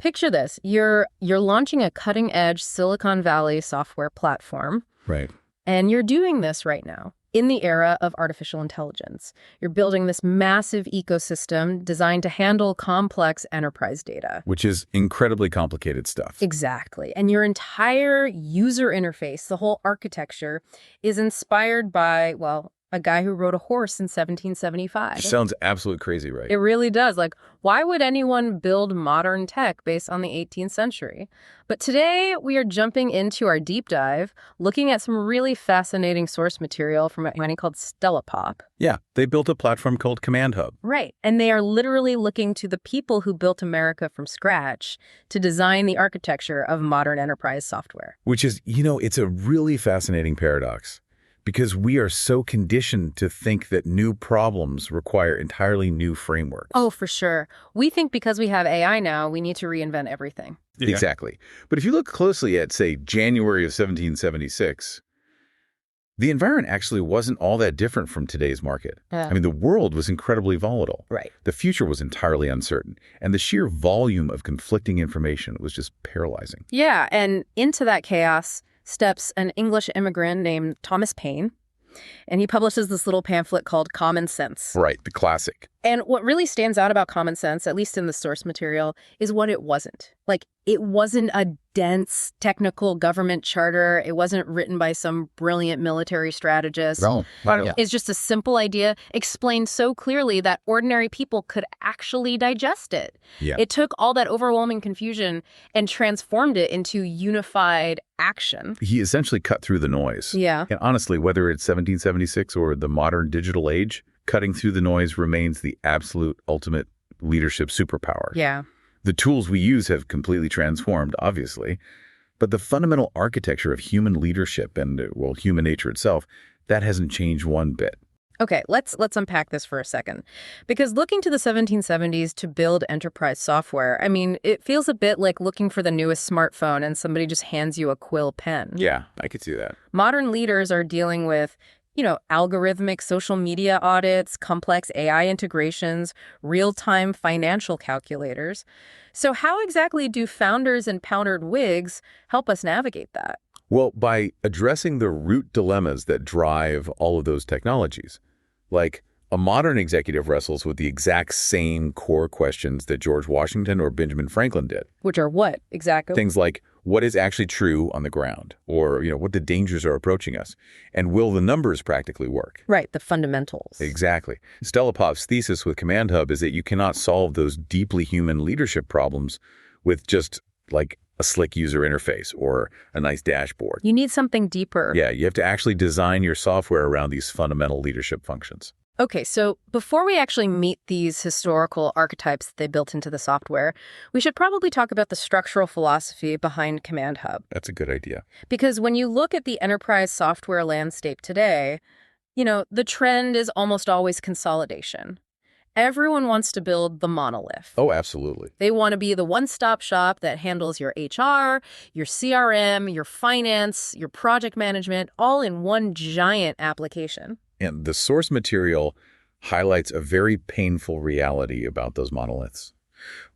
Picture this. You're launching a cutting-edge Silicon Valley software platform. Right. And you're doing this right now in the era of artificial intelligence. You're building this massive ecosystem designed to handle complex enterprise data. Which is incredibly complicated stuff. Exactly. And your entire user interface, the whole architecture, is inspired by, well, a guy who rode a horse in 1775. Sounds absolutely crazy, right? It really does. Like, why would anyone build modern tech based on the 18th century? But today, we are jumping into our deep dive, looking at some really fascinating source material from a company called Stellipop. Yeah, they built a platform called Command Hub. Right. And they are literally looking to the people who built America from scratch to design the architecture of modern enterprise software. Which is, it's a really fascinating paradox. Because we are so conditioned to think that new problems require entirely new frameworks. Oh, for sure. We think because we have AI now, we need to reinvent everything. Yeah. Exactly. But if you look closely at, say, January of 1776, the environment actually wasn't all that different from today's market. I mean, the world was incredibly volatile. Right. The future was entirely uncertain. And the sheer volume of conflicting information was just paralyzing. Yeah, and into that chaos steps an English immigrant named Thomas Paine, and he publishes this little pamphlet called Common Sense. Right, the classic. And what really stands out about Common Sense, at least in the source material, is what it wasn't. Like, it wasn't a dense technical government charter. It wasn't written by some brilliant military strategist. No. It's just a simple idea explained so clearly that ordinary people could actually digest it. Yeah. It took all that overwhelming confusion and transformed it into unified action. He essentially cut through the noise. Yeah. And honestly, whether it's 1776 or the modern digital age, cutting through the noise remains the absolute ultimate leadership superpower. Yeah. The tools we use have completely transformed, obviously, but the fundamental architecture of human leadership and, well, human nature itself, that hasn't changed one bit. Okay, let's unpack this for a second. Because looking to the 1770s to build enterprise software, I mean, it feels a bit like looking for the newest smartphone and somebody just hands you a quill pen. Yeah, I could see that. Modern leaders are dealing with algorithmic social media audits, complex AI integrations, real-time financial calculators. So how exactly do founders and powdered wigs help us navigate that? Well, by addressing the root dilemmas that drive all of those technologies. Like, a modern executive wrestles with the exact same core questions that George Washington or Benjamin Franklin did. Which are what, exactly? Things like, what is actually true on the ground? Or, what the dangers are approaching us? And will the numbers practically work? Right, the fundamentals. Exactly. Stellipop's thesis with Command Hub is that you cannot solve those deeply human leadership problems with just, like, a slick user interface or a nice dashboard. You need something deeper. Yeah, you have to actually design your software around these fundamental leadership functions. Okay, so before we actually meet these historical archetypes that they built into the software, we should probably talk about the structural philosophy behind Command Hub. That's a good idea. Because when you look at the enterprise software landscape today, the trend is almost always consolidation. Everyone wants to build the monolith. Oh, absolutely. They want to be the one-stop shop that handles your HR, your CRM, your finance, your project management, all in one giant application. And the source material highlights a very painful reality about those monoliths.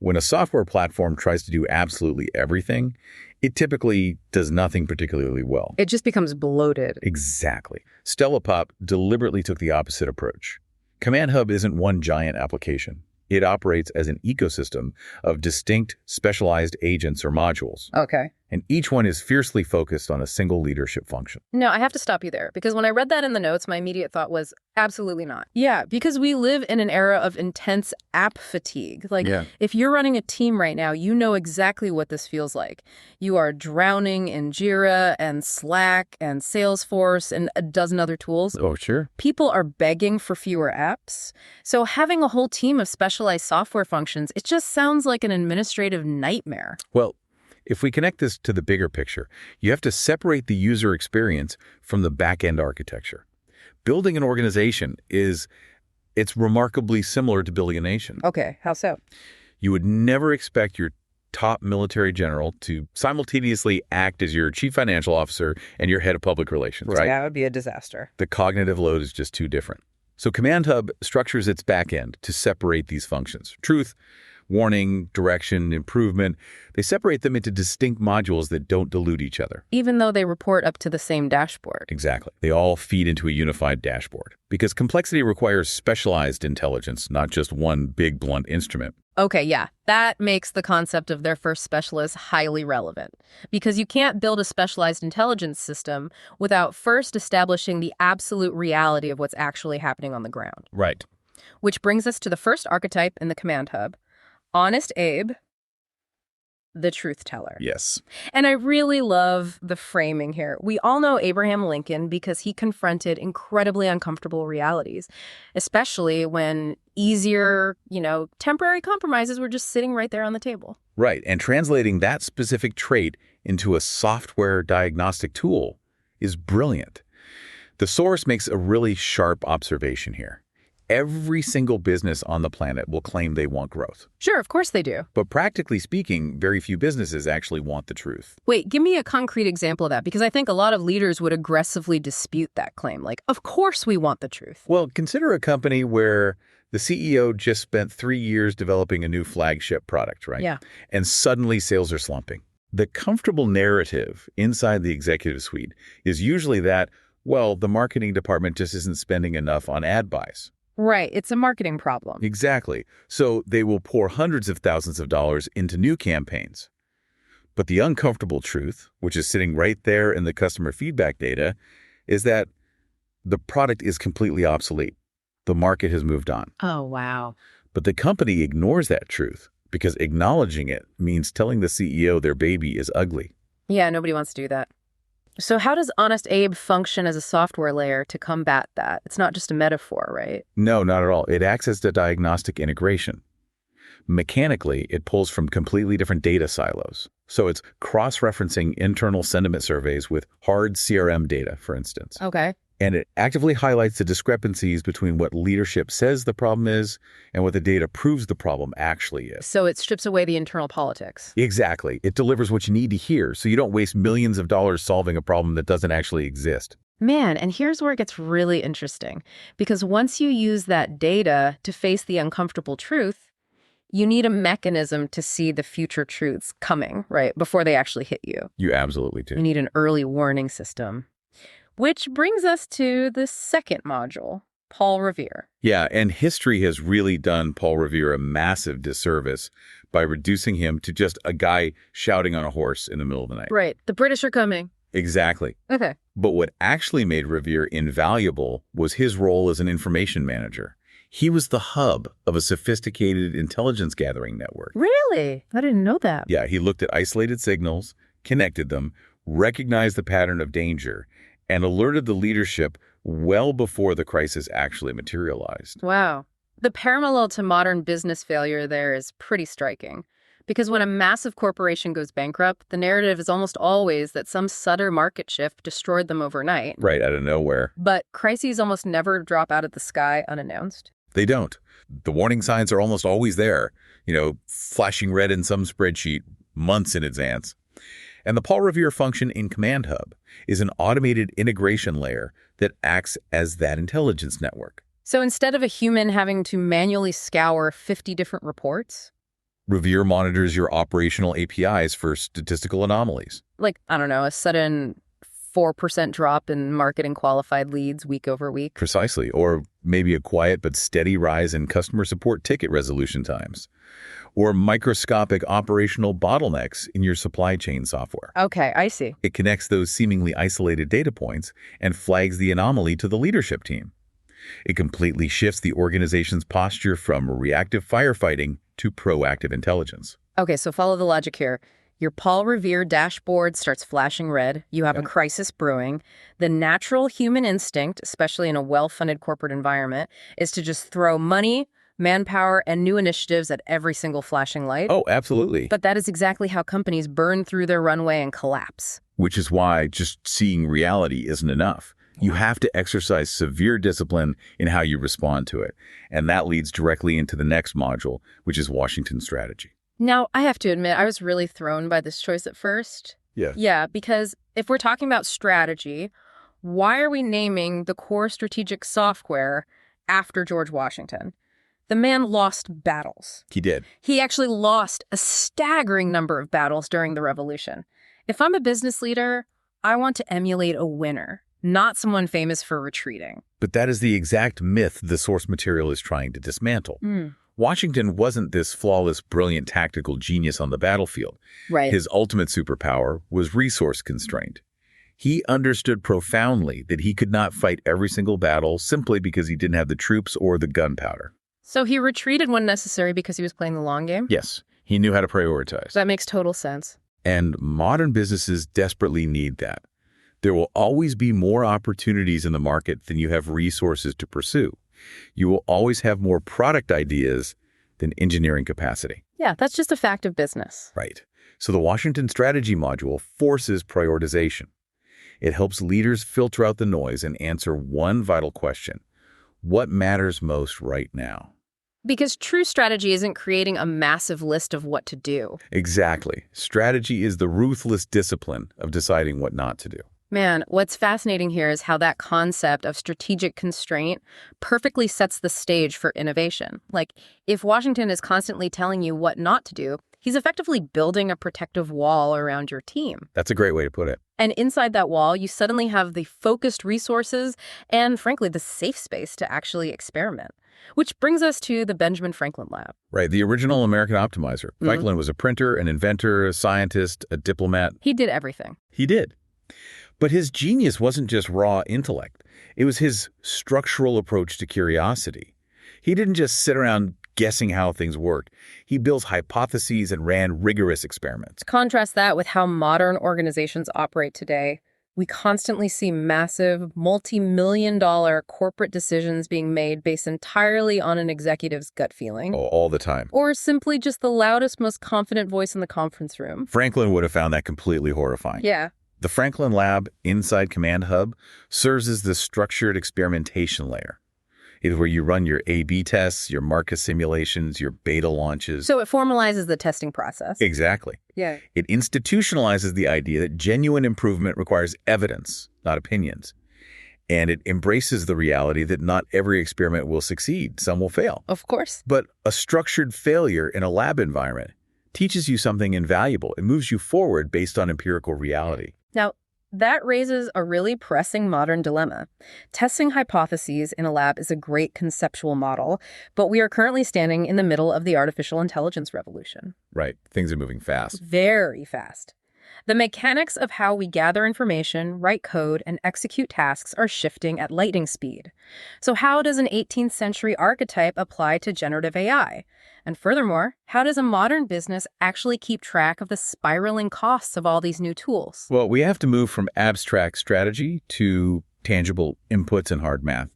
When a software platform tries to do absolutely everything, it typically does nothing particularly well. It just becomes bloated. Exactly. Stellipop deliberately took the opposite approach. Command Hub isn't one giant application. It operates as an ecosystem of distinct, specialized agents or modules. Okay. And each one is fiercely focused on a single leadership function. No, I have to stop you there, because when I read that in the notes, my immediate thought was absolutely not. Yeah, because we live in an era of intense app fatigue. Like, if you're running a team right now, you know exactly what this feels like. You are drowning in Jira and Slack and Salesforce and a dozen other tools. Oh, sure. People are begging for fewer apps. So having a whole team of specialized software functions, it just sounds like an administrative nightmare. Well, if we connect this to the bigger picture, you have to separate the user experience from the back-end architecture. Building an organization it's remarkably similar to building a nation. Okay, how so? You would never expect your top military general to simultaneously act as your chief financial officer and your head of public relations, right? That would be a disaster. The cognitive load is just too different. So Command Hub structures its back end to separate these functions. Truth, Warning, direction, improvement. They separate them into distinct modules that don't dilute each other. Even though they report up to the same dashboard. Exactly. They all feed into a unified dashboard. Because complexity requires specialized intelligence, not just one big blunt instrument. Okay, yeah. That makes the concept of their first specialist highly relevant. Because you can't build a specialized intelligence system without first establishing the absolute reality of what's actually happening on the ground. Right. Which brings us to the first archetype in the command hub. Honest Abe, the truth teller. Yes. And I really love the framing here. We all know Abraham Lincoln because he confronted incredibly uncomfortable realities, especially when easier, temporary compromises were just sitting right there on the table. Right. And translating that specific trait into a software diagnostic tool is brilliant. The source makes a really sharp observation here. Every single business on the planet will claim they want growth. Sure, of course they do. But practically speaking, very few businesses actually want the truth. Wait, give me a concrete example of that, because I think a lot of leaders would aggressively dispute that claim. Like, of course we want the truth. Well, consider a company where the CEO just spent 3 years developing a new flagship product, right? Yeah. And suddenly sales are slumping. The comfortable narrative inside the executive suite is usually that, well, the marketing department just isn't spending enough on ad buys. Right. It's a marketing problem. Exactly. So they will pour hundreds of thousands of dollars into new campaigns. But the uncomfortable truth, which is sitting right there in the customer feedback data, is that the product is completely obsolete. The market has moved on. Oh, wow. But the company ignores that truth because acknowledging it means telling the CEO their baby is ugly. Yeah, nobody wants to do that. So how does Honest Abe function as a software layer to combat that? It's not just a metaphor, right? No, not at all. It acts as a diagnostic integration. Mechanically, it pulls from completely different data silos. So it's cross-referencing internal sentiment surveys with hard CRM data, for instance. Okay. And it actively highlights the discrepancies between what leadership says the problem is and what the data proves the problem actually is. So it strips away the internal politics. Exactly. It delivers what you need to hear, so you don't waste millions of dollars solving a problem that doesn't actually exist. Man, and here's where it gets really interesting. Because once you use that data to face the uncomfortable truth, you need a mechanism to see the future truths coming, right, before they actually hit you. You absolutely do. You need an early warning system. Which brings us to the second module, Paul Revere. Yeah, and history has really done Paul Revere a massive disservice by reducing him to just a guy shouting on a horse in the middle of the night. Right. The British are coming. Exactly. Okay. But what actually made Revere invaluable was his role as an information manager. He was the hub of a sophisticated intelligence gathering network. Really? I didn't know that. Yeah, he looked at isolated signals, connected them, recognized the pattern of danger, and alerted the leadership well before the crisis actually materialized. Wow. The parallel to modern business failure there is pretty striking. Because when a massive corporation goes bankrupt, the narrative is almost always that some subtle market shift destroyed them overnight. Right, out of nowhere. But crises almost never drop out of the sky unannounced. They don't. The warning signs are almost always there, flashing red in some spreadsheet months in advance. And the Paul Revere function in Command Hub is an automated integration layer that acts as that intelligence network. So instead of a human having to manually scour 50 different reports, Revere monitors your operational APIs for statistical anomalies. Like, I don't know, a sudden 4% drop in marketing qualified leads week over week. Precisely. Or maybe a quiet but steady rise in customer support ticket resolution times. Or microscopic operational bottlenecks in your supply chain software. Okay, I see. It connects those seemingly isolated data points and flags the anomaly to the leadership team. It completely shifts the organization's posture from reactive firefighting to proactive intelligence. Okay, so follow the logic here. Your Paul Revere dashboard starts flashing red. You have a crisis brewing. The natural human instinct, especially in a well-funded corporate environment, is to just throw money, manpower, and new initiatives at every single flashing light. Oh, absolutely. But that is exactly how companies burn through their runway and collapse. Which is why just seeing reality isn't enough. You have to exercise severe discipline in how you respond to it. And that leads directly into the next module, which is Washington strategy. Now, I have to admit, I was really thrown by this choice at first. Yeah. Yeah, because if we're talking about strategy, why are we naming the core strategic software after George Washington? The man lost battles. He did. He actually lost a staggering number of battles during the revolution. If I'm a business leader, I want to emulate a winner, not someone famous for retreating. But that is the exact myth the source material is trying to dismantle. Washington wasn't this flawless, brilliant tactical genius on the battlefield. Right. His ultimate superpower was resource constraint. He understood profoundly that he could not fight every single battle simply because he didn't have the troops or the gunpowder. So he retreated when necessary because he was playing the long game? Yes, he knew how to prioritize. That makes total sense. And modern businesses desperately need that. There will always be more opportunities in the market than you have resources to pursue. You will always have more product ideas than engineering capacity. Yeah, that's just a fact of business. Right. So the Washington Strategy module forces prioritization. It helps leaders filter out the noise and answer one vital question: what matters most right now? Because true strategy isn't creating a massive list of what to do. Exactly. Strategy is the ruthless discipline of deciding what not to do. Man, what's fascinating here is how that concept of strategic constraint perfectly sets the stage for innovation. Like, if Washington is constantly telling you what not to do, he's effectively building a protective wall around your team. That's a great way to put it. And inside that wall, you suddenly have the focused resources and, frankly, the safe space to actually experiment. Which brings us to the Benjamin Franklin Lab. Right, the original American optimizer. Franklin was a printer, an inventor, a scientist, a diplomat. He did everything. He did. But his genius wasn't just raw intellect. It was his structural approach to curiosity. He didn't just sit around guessing how things worked. He built hypotheses and ran rigorous experiments. Contrast that with how modern organizations operate today. We constantly see massive, multi-million-dollar corporate decisions being made based entirely on an executive's gut feeling. Oh, all the time. Or simply just the loudest, most confident voice in the conference room. Franklin would have found that completely horrifying. Yeah. The Franklin Lab inside Command Hub serves as the structured experimentation layer. It is where you run your A/B tests, your Marcus simulations, your beta launches. So it formalizes the testing process. Exactly. Yeah. It institutionalizes the idea that genuine improvement requires evidence, not opinions. And it embraces the reality that not every experiment will succeed. Some will fail. Of course. But a structured failure in a lab environment teaches you something invaluable. It moves you forward based on empirical reality. Now, that raises a really pressing modern dilemma. Testing hypotheses in a lab is a great conceptual model, but we are currently standing in the middle of the artificial intelligence revolution. Right. Things are moving fast. Very fast. The mechanics of how we gather information, write code, and execute tasks are shifting at lightning speed. So how does an 18th century archetype apply to generative AI? And furthermore, how does a modern business actually keep track of the spiraling costs of all these new tools? Well, we have to move from abstract strategy to tangible inputs and hard math.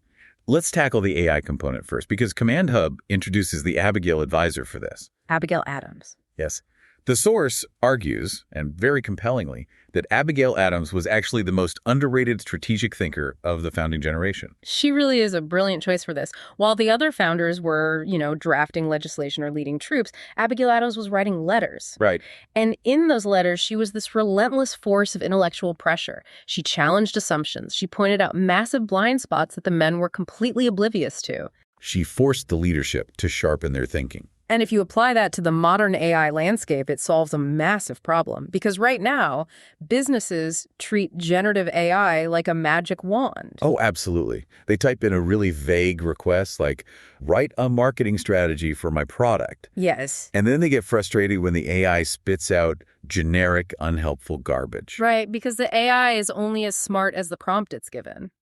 Let's tackle the AI component first, because Command Hub introduces the Abigail advisor for this. Abigail Adams. Yes. The source argues, and very compellingly, that Abigail Adams was actually the most underrated strategic thinker of the founding generation. She really is a brilliant choice for this. While the other founders were, drafting legislation or leading troops, Abigail Adams was writing letters. Right. And in those letters, she was this relentless force of intellectual pressure. She challenged assumptions. She pointed out massive blind spots that the men were completely oblivious to. She forced the leadership to sharpen their thinking. And if you apply that to the modern AI landscape, it solves a massive problem. Because right now, businesses treat generative AI like a magic wand. Oh, absolutely. They type in a really vague request like, write a marketing strategy for my product. Yes. And then they get frustrated when the AI spits out generic, unhelpful garbage. Right, because the AI is only as smart as the prompt it's given.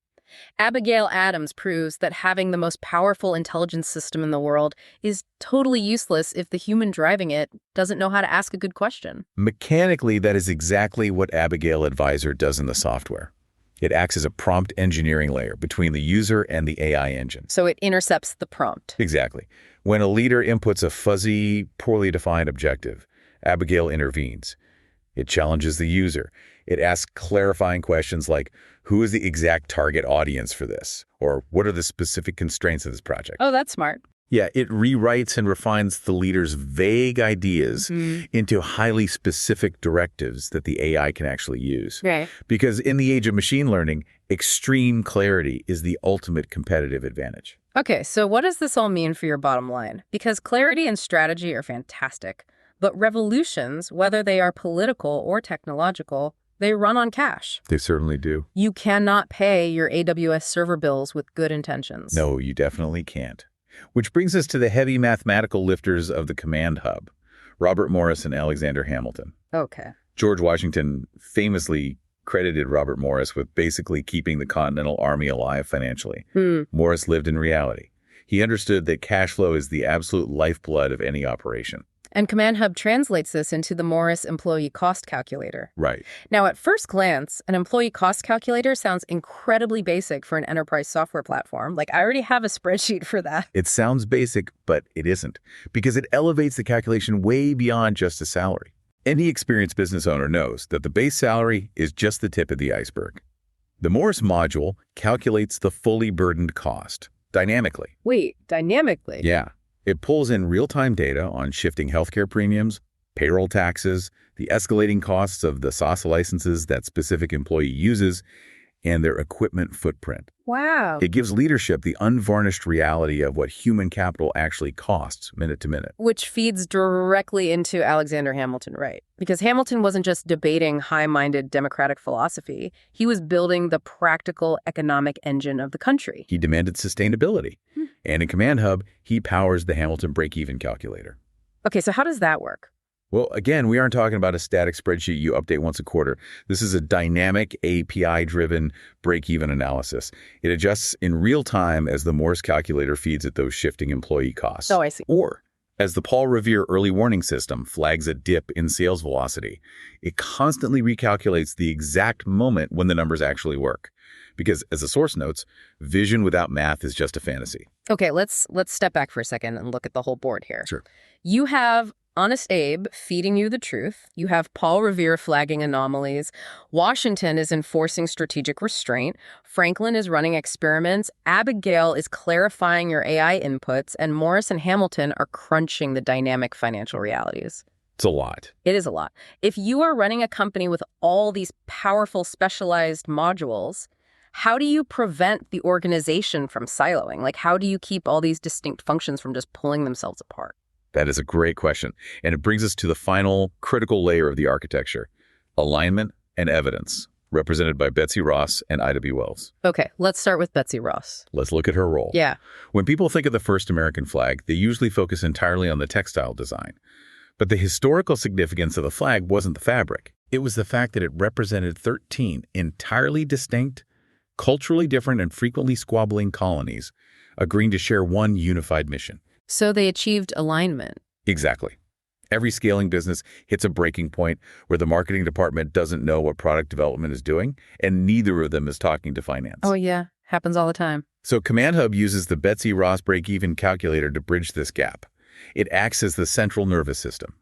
Abigail Adams proves that having the most powerful intelligence system in the world is totally useless if the human driving it doesn't know how to ask a good question. Mechanically, that is exactly what Abigail Advisor does in the software. It acts as a prompt engineering layer between the user and the AI engine. So it intercepts the prompt. Exactly. When a leader inputs a fuzzy, poorly defined objective, Abigail intervenes. It challenges the user. It asks clarifying questions like, who is the exact target audience for this? Or what are the specific constraints of this project? Oh, that's smart. Yeah, it rewrites and refines the leader's vague ideas into highly specific directives that the AI can actually use. Right. Because in the age of machine learning, extreme clarity is the ultimate competitive advantage. Okay, so what does this all mean for your bottom line? Because clarity and strategy are fantastic, but revolutions, whether they are political or technological, they run on cash. They certainly do. You cannot pay your AWS server bills with good intentions. No, you definitely can't. Which brings us to the heavy mathematical lifters of the command hub, Robert Morris and Alexander Hamilton. Okay. George Washington famously credited Robert Morris with basically keeping the Continental Army alive financially. Morris lived in reality. He understood that cash flow is the absolute lifeblood of any operation. And Command Hub translates this into the Morris Employee Cost Calculator. Right. Now, at first glance, an employee cost calculator sounds incredibly basic for an enterprise software platform. Like, I already have a spreadsheet for that. It sounds basic, but it isn't, because it elevates the calculation way beyond just a salary. Any experienced business owner knows that the base salary is just the tip of the iceberg. The Morris module calculates the fully burdened cost dynamically. Wait, dynamically? Yeah. It pulls in real-time data on shifting healthcare premiums, payroll taxes, the escalating costs of the SaaS licenses that specific employee uses, and their equipment footprint. Wow. It gives leadership the unvarnished reality of what human capital actually costs minute to minute. Which feeds directly into Alexander Hamilton, right? Because Hamilton wasn't just debating high-minded democratic philosophy. He was building the practical economic engine of the country. He demanded sustainability. And in Command Hub, he powers the Hamilton break-even calculator. Okay, so how does that work? Well, again, we aren't talking about a static spreadsheet you update once a quarter. This is a dynamic API-driven break-even analysis. It adjusts in real time as the Morse calculator feeds it those shifting employee costs. Oh, I see. Or as the Paul Revere early warning system flags a dip in sales velocity, it constantly recalculates the exact moment when the numbers actually work. Because, as the source notes, vision without math is just a fantasy. Okay, let's step back for a second and look at the whole board here. Sure. You have Honest Abe feeding you the truth. You have Paul Revere flagging anomalies. Washington is enforcing strategic restraint. Franklin is running experiments. Abigail is clarifying your AI inputs. And Morris and Hamilton are crunching the dynamic financial realities. It's a lot. It is a lot. If you are running a company with all these powerful specialized modules, how do you prevent the organization from siloing? Like, how do you keep all these distinct functions from just pulling themselves apart? That is a great question. And it brings us to the final critical layer of the architecture, alignment and evidence, represented by Betsy Ross and Ida B. Wells. Okay, let's start with Betsy Ross. Let's look at her role. Yeah. When people think of the first American flag, they usually focus entirely on the textile design. But the historical significance of the flag wasn't the fabric. It was the fact that it represented 13 entirely distinct, culturally different, and frequently squabbling colonies agreeing to share one unified mission. So they achieved alignment. Exactly. Every scaling business hits a breaking point where the marketing department doesn't know what product development is doing, and neither of them is talking to finance. Oh, yeah. Happens all the time. So Command Hub uses the Betsy Ross break-even calculator to bridge this gap. It acts as the central nervous system.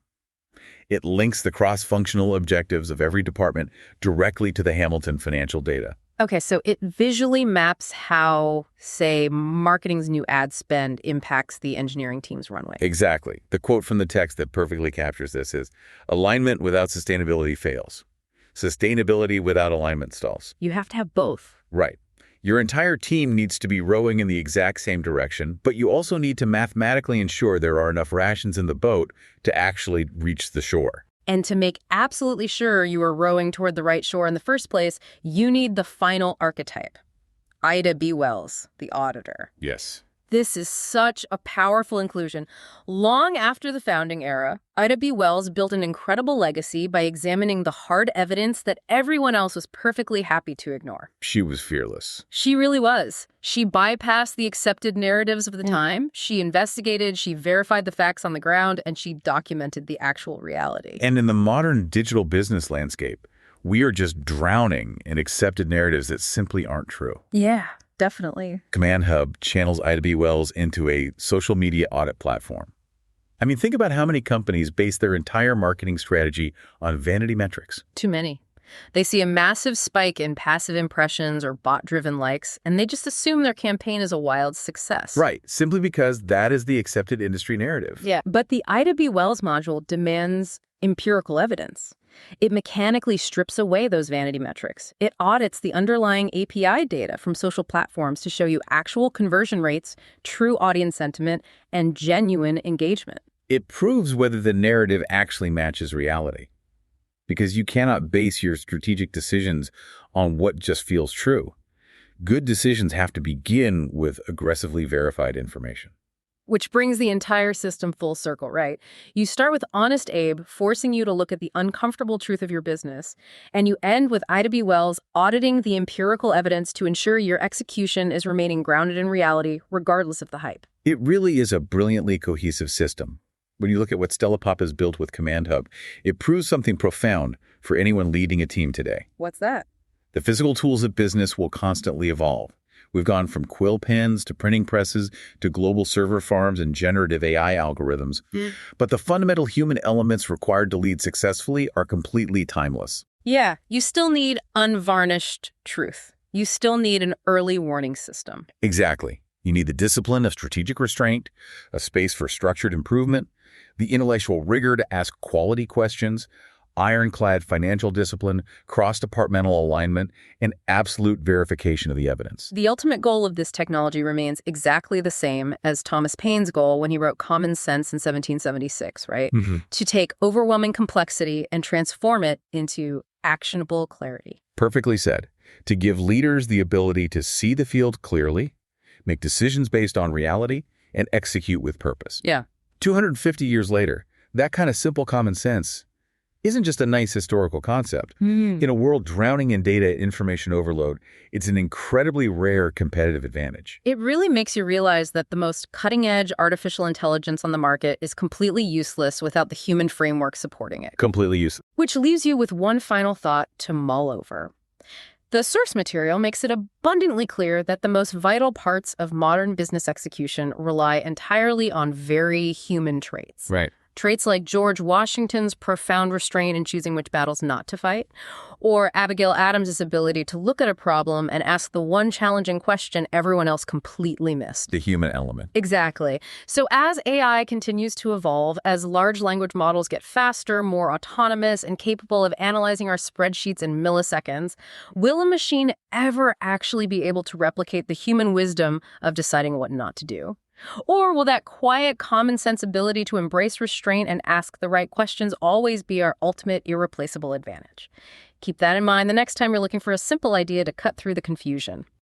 It links the cross-functional objectives of every department directly to the Hamilton financial data. Okay, so it visually maps how, say, marketing's new ad spend impacts the engineering team's runway. Exactly. The quote from the text that perfectly captures this is, alignment without sustainability fails. Sustainability without alignment stalls. You have to have both. Right. Your entire team needs to be rowing in the exact same direction, but you also need to mathematically ensure there are enough rations in the boat to actually reach the shore. And to make absolutely sure you are rowing toward the right shore in the first place, you need the final archetype. Ida B. Wells, the auditor. Yes. This is such a powerful inclusion. Long after the founding era, Ida B. Wells built an incredible legacy by examining the hard evidence that everyone else was perfectly happy to ignore. She was fearless. She really was. She bypassed the accepted narratives of the time. She investigated, she verified the facts on the ground, and she documented the actual reality. And in the modern digital business landscape, we are just drowning in accepted narratives that simply aren't true. Yeah. Definitely. Command Hub channels Ida B. Wells into a social media audit platform. I mean, think about how many companies base their entire marketing strategy on vanity metrics. Too many. They see a massive spike in passive impressions or bot-driven likes, and they just assume their campaign is a wild success. Right, simply because that is the accepted industry narrative. Yeah, but the Ida B. Wells module demands empirical evidence. It mechanically strips away those vanity metrics. It audits the underlying API data from social platforms to show you actual conversion rates, true audience sentiment, and genuine engagement. It proves whether the narrative actually matches reality, because you cannot base your strategic decisions on what just feels true. Good decisions have to begin with aggressively verified information. Which brings the entire system full circle, right? You start with Honest Abe forcing you to look at the uncomfortable truth of your business, and you end with Ida B. Wells auditing the empirical evidence to ensure your execution is remaining grounded in reality, regardless of the hype. It really is a brilliantly cohesive system. When you look at what Stellipop has built with Command Hub, it proves something profound for anyone leading a team today. What's that? The physical tools of business will constantly evolve. We've gone from quill pens to printing presses to global server farms and generative AI algorithms. But the fundamental human elements required to lead successfully are completely timeless. Yeah, you still need unvarnished truth. You still need an early warning system. Exactly. You need the discipline of strategic restraint, a space for structured improvement, the intellectual rigor to ask quality questions, ironclad financial discipline, cross-departmental alignment, and absolute verification of the evidence. The ultimate goal of this technology remains exactly the same as Thomas Paine's goal when he wrote Common Sense in 1776, right? To take overwhelming complexity and transform it into actionable clarity. Perfectly said. To give leaders the ability to see the field clearly, make decisions based on reality, and execute with purpose. Yeah. 250 years later, that kind of simple common sense isn't just a nice historical concept. In a world drowning in data and information overload, it's an incredibly rare competitive advantage. It really makes you realize that the most cutting-edge artificial intelligence on the market is completely useless without the human framework supporting it. Completely useless. Which leaves you with one final thought to mull over. The source material makes it abundantly clear that the most vital parts of modern business execution rely entirely on very human traits. Right. Traits like George Washington's profound restraint in choosing which battles not to fight, or Abigail Adams' ability to look at a problem and ask the one challenging question everyone else completely missed. The human element. Exactly. So as AI continues to evolve, as large language models get faster, more autonomous, and capable of analyzing our spreadsheets in milliseconds, will a machine ever actually be able to replicate the human wisdom of deciding what not to do? Or will that quiet common sense ability to embrace restraint and ask the right questions always be our ultimate irreplaceable advantage? Keep that in mind the next time you're looking for a simple idea to cut through the confusion.